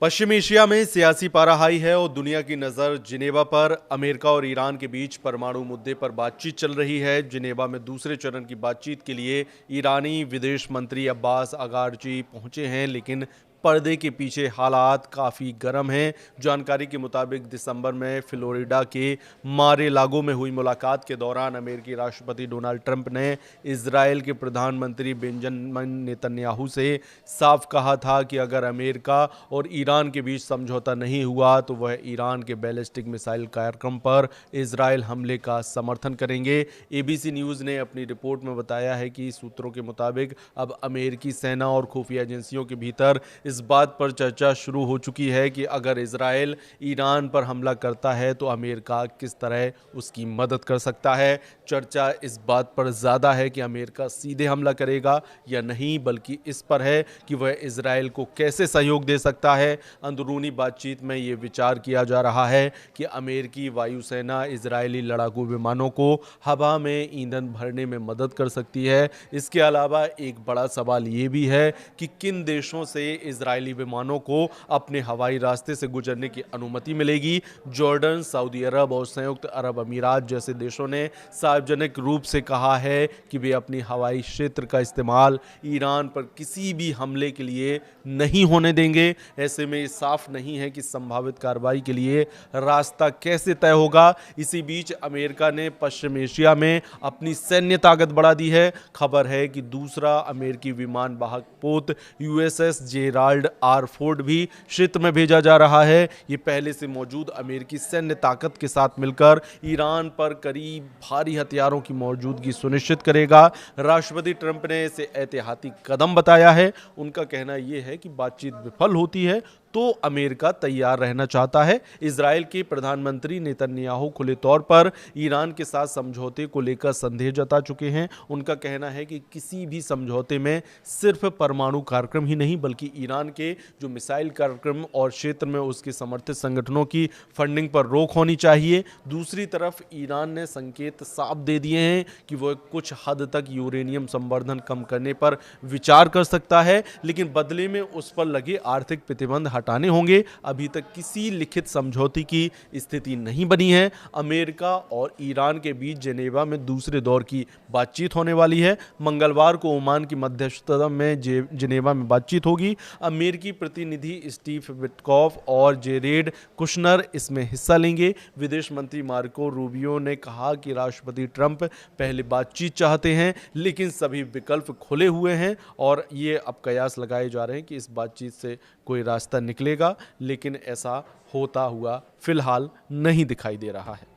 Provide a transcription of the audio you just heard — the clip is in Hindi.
पश्चिम एशिया में सियासी पारा हाई है और दुनिया की नज़र जिनेवा पर। अमेरिका और ईरान के बीच परमाणु मुद्दे पर बातचीत चल रही है। जिनेवा में दूसरे चरण की बातचीत के लिए ईरानी विदेश मंत्री अब्बास अगारची पहुंचे हैं, लेकिन पर्दे के पीछे हालात काफ़ी गर्म हैं। जानकारी के मुताबिक दिसंबर में फ्लोरिडा के मारे लागो में हुई मुलाकात के दौरान अमेरिकी राष्ट्रपति डोनाल्ड ट्रंप ने इजरायल के प्रधानमंत्री बेंजामिन नेतन्याहू से साफ कहा था कि अगर अमेरिका और ईरान के बीच समझौता नहीं हुआ तो वह ईरान के बैलिस्टिक मिसाइल कार्यक्रम पर इजरायल हमले का समर्थन करेंगे। एबीसी न्यूज़ ने अपनी रिपोर्ट में बताया है कि सूत्रों के मुताबिक अब अमेरिकी सेना और खुफिया एजेंसियों के भीतर इस बात पर चर्चा शुरू हो चुकी है कि अगर इजरायल ईरान पर हमला करता है तो अमेरिका किस तरह उसकी मदद कर सकता है। चर्चा इस बात पर ज़्यादा है कि अमेरिका सीधे हमला करेगा या नहीं, बल्कि इस पर है कि वह इजरायल को कैसे सहयोग दे सकता है। अंदरूनी बातचीत में ये विचार किया जा रहा है कि अमेरिकी वायुसेना इजरायली लड़ाकू विमानों को हवा में ईंधन भरने में मदद कर सकती है। इसके अलावा एक बड़ा सवाल ये भी है कि किन देशों से इजरायली विमानों को अपने हवाई रास्ते से गुजरने की अनुमति मिलेगी। जॉर्डन, सऊदी अरब और संयुक्त अरब अमीरात जैसे देशों ने सार्वजनिक रूप से कहा है कि वे अपनी हवाई क्षेत्र का इस्तेमाल ईरान पर किसी भी हमले के लिए नहीं होने देंगे। ऐसे में ये साफ नहीं है कि संभावित कार्रवाई के लिए रास्ता कैसे तय होगा। इसी बीच अमेरिका ने पश्चिम एशिया में अपनी सैन्य ताकत बढ़ा दी है। खबर है कि दूसरा अमेरिकी विमान वाहक पोत यूएसएस जेराल्ड आर फोर्ड भी क्षेत्र में भेजा जा रहा है। ये पहले से मौजूद अमेरिकी सैन्य ताकत के साथ मिलकर ईरान पर करीब भारी हथियारों की मौजूदगी सुनिश्चित करेगा। राष्ट्रपति ट्रंप ने इसे ऐतिहासिक कदम बताया है। उनका कहना यह है कि बातचीत विफल होती है तो अमेरिका तैयार रहना चाहता है। इजरायल के प्रधानमंत्री नेतन्याहू खुले तौर पर ईरान के साथ समझौते को लेकर संदेह जता चुके हैं। उनका कहना है कि किसी भी समझौते में सिर्फ परमाणु कार्यक्रम ही नहीं, बल्कि ईरान के जो मिसाइल कार्यक्रम और क्षेत्र में उसके समर्थित संगठनों की फंडिंग पर रोक होनी चाहिए। दूसरी तरफ ईरान ने संकेत साफ दे दिए हैं कि वह कुछ हद तक यूरेनियम संवर्धन कम करने पर विचार कर सकता है, लेकिन बदले में उस पर लगे आर्थिक प्रतिबंध हटाने होंगे। अभी तक किसी लिखित समझौते की स्थिति नहीं बनी है। अमेरिका और ईरान के बीच जेनेवा में दूसरे दौर की बातचीत होने वाली है। मंगलवार को ओमान की मध्यस्थता में जेनेवा में बातचीत होगी। अमेरिकी प्रतिनिधि स्टीव विटकॉफ और जेरेड कुशनर इसमें हिस्सा लेंगे। विदेश मंत्री मार्को रूबियो ने कहा कि राष्ट्रपति ट्रंप पहले बातचीत चाहते हैं, लेकिन सभी विकल्प खुले हुए हैं और ये अब कयास लगाए जा रहे हैं कि इस बातचीत से कोई रास्ता निकलेगा, लेकिन ऐसा होता हुआ फिलहाल नहीं दिखाई दे रहा है।